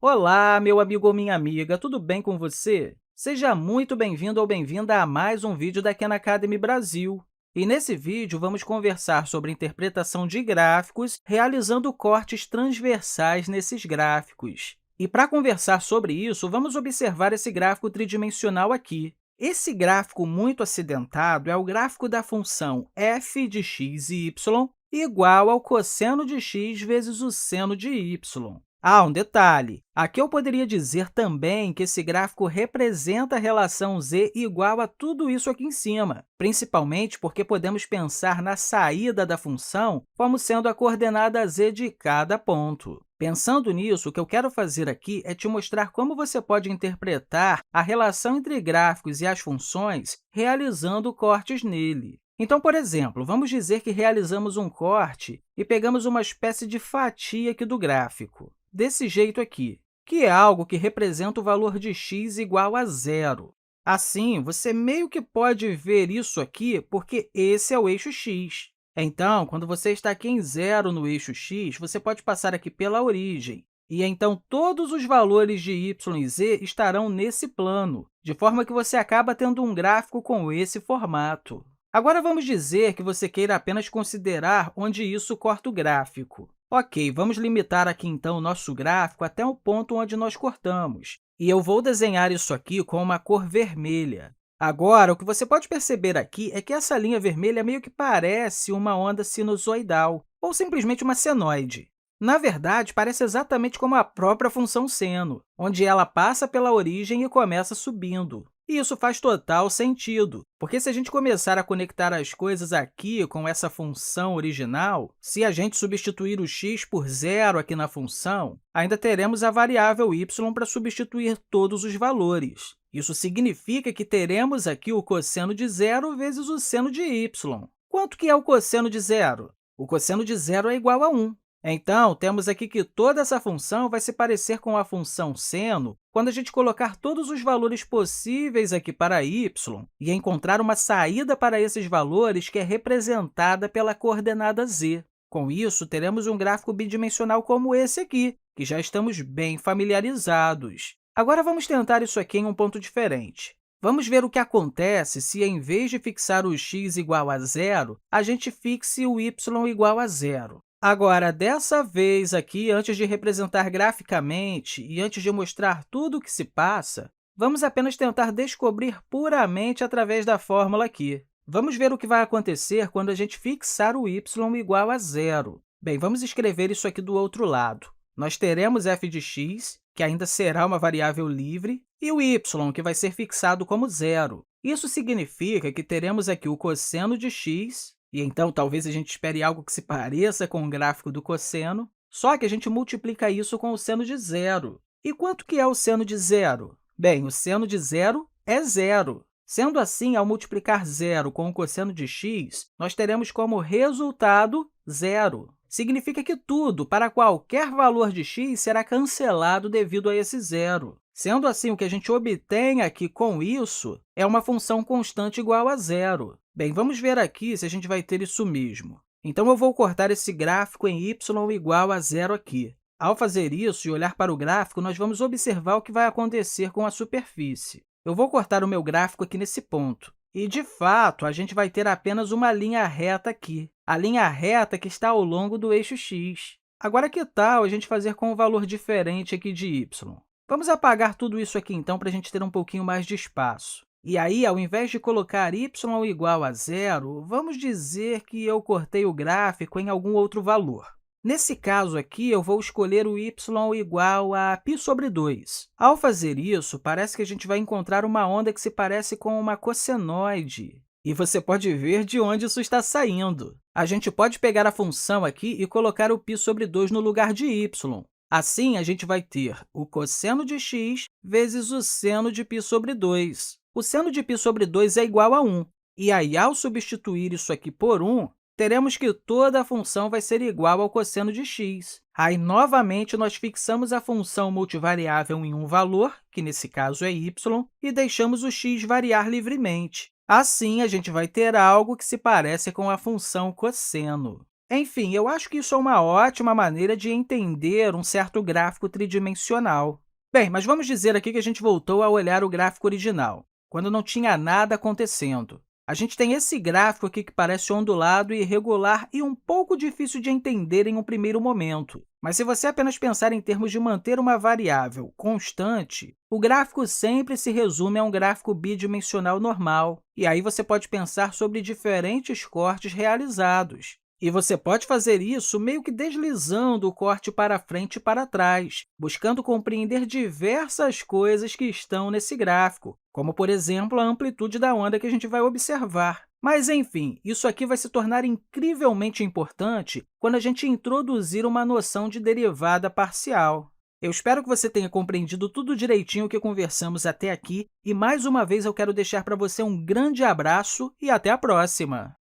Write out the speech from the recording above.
Olá, meu amigo ou minha amiga, tudo bem com você? Seja muito bem-vindo ou bem-vinda a mais um vídeo da Khan Academy Brasil. E nesse vídeo, vamos conversar sobre interpretação de gráficos, realizando cortes transversais nesses gráficos. E para conversar sobre isso, vamos observar esse gráfico tridimensional aqui. Esse gráfico muito acidentado é o gráfico da função f de x e y igual ao cosseno de x vezes o seno de y. Ah, um detalhe. Aqui eu poderia dizer também que esse gráfico representa a relação z igual a tudo isso aqui em cima, principalmente porque podemos pensar na saída da função como sendo a coordenada z de cada ponto. Pensando nisso, o que eu quero fazer aqui é te mostrar como você pode interpretar a relação entre gráficos e as funções realizando cortes nele. Então, por exemplo, vamos dizer que realizamos um corte e pegamos uma espécie de fatia aqui do gráfico, desse jeito aqui, que é algo que representa o valor de x igual a zero. Assim, você meio que pode ver isso aqui porque esse é o eixo x. Então, quando você está aqui em zero no eixo x, você pode passar aqui pela origem, e então todos os valores de y e z estarão nesse plano, de forma que você acaba tendo um gráfico com esse formato. Agora, vamos dizer que você queira apenas considerar onde isso corta o gráfico. Ok, vamos limitar aqui, então, o nosso gráfico até o ponto onde nós cortamos. E eu vou desenhar isso aqui com uma cor vermelha. Agora, o que você pode perceber aqui é que essa linha vermelha meio que parece uma onda sinusoidal, ou simplesmente uma senoide. Na verdade, parece exatamente como a própria função seno, onde ela passa pela origem e começa subindo. E isso faz total sentido, porque se a gente começar a conectar as coisas aqui com essa função original, se a gente substituir o x por zero aqui na função, ainda teremos a variável y para substituir todos os valores. Isso significa que teremos aqui o cosseno de zero vezes o seno de y. Quanto que é o cosseno de zero? O cosseno de zero é igual a 1. Então, temos aqui que toda essa função vai se parecer com a função seno quando a gente colocar todos os valores possíveis aqui para y e encontrar uma saída para esses valores que é representada pela coordenada z. Com isso, teremos um gráfico bidimensional como esse aqui, que já estamos bem familiarizados. Agora, vamos tentar isso aqui em um ponto diferente. Vamos ver o que acontece se, em vez de fixar o x igual a zero, a gente fixe o y igual a zero. Agora, dessa vez aqui, antes de representar graficamente e antes de mostrar tudo o que se passa, vamos apenas tentar descobrir puramente através da fórmula aqui. Vamos ver o que vai acontecer quando a gente fixar o y igual a zero. Bem, vamos escrever isso aqui do outro lado. Nós teremos f de x, que ainda será uma variável livre, e o y, que vai ser fixado como zero. Isso significa que teremos aqui o cosseno de x, e então talvez a gente espere algo que se pareça com o gráfico do cosseno, só que a gente multiplica isso com o seno de zero. E quanto que é o seno de zero? Bem, o seno de zero é zero. Sendo assim, ao multiplicar zero com o cosseno de x, nós teremos como resultado zero. Significa que tudo, para qualquer valor de x, será cancelado devido a esse zero. Sendo assim, o que a gente obtém aqui com isso é uma função constante igual a zero. Bem, vamos ver aqui se a gente vai ter isso mesmo. Então, eu vou cortar esse gráfico em y igual a zero aqui. Ao fazer isso e olhar para o gráfico, nós vamos observar o que vai acontecer com a superfície. Eu vou cortar o meu gráfico aqui nesse ponto. E, de fato, a gente vai ter apenas uma linha reta aqui, a linha reta que está ao longo do eixo x. Agora, que tal a gente fazer com um valor diferente aqui de y? Vamos apagar tudo isso aqui, então, para a gente ter um pouquinho mais de espaço. E aí, ao invés de colocar y igual a zero, vamos dizer que eu cortei o gráfico em algum outro valor. Nesse caso aqui, eu vou escolher o y igual a π sobre 2. Ao fazer isso, parece que a gente vai encontrar uma onda que se parece com uma cossenoide. E você pode ver de onde isso está saindo. A gente pode pegar a função aqui e colocar o π sobre 2 no lugar de y. Assim, a gente vai ter o cosseno de x vezes o seno de π sobre 2. O seno de π sobre 2 é igual a 1. E aí, ao substituir isso aqui por 1, teremos que toda a função vai ser igual ao cosseno de x. Aí, novamente, nós fixamos a função multivariável em um valor, que nesse caso é y, e deixamos o x variar livremente. Assim, a gente vai ter algo que se parece com a função cosseno. Enfim, eu acho que isso é uma ótima maneira de entender um certo gráfico tridimensional. Bem, mas vamos dizer aqui que a gente voltou a olhar o gráfico original, quando não tinha nada acontecendo. A gente tem esse gráfico aqui que parece ondulado e irregular e um pouco difícil de entender em um primeiro momento. Mas se você apenas pensar em termos de manter uma variável constante, o gráfico sempre se resume a um gráfico bidimensional normal. E aí você pode pensar sobre diferentes cortes realizados. E você pode fazer isso meio que deslizando o corte para frente e para trás, buscando compreender diversas coisas que estão nesse gráfico, como, por exemplo, a amplitude da onda que a gente vai observar. Mas, enfim, isso aqui vai se tornar incrivelmente importante quando a gente introduzir uma noção de derivada parcial. Eu espero que você tenha compreendido tudo direitinho que conversamos até aqui e, mais uma vez, eu quero deixar para você um grande abraço e até a próxima!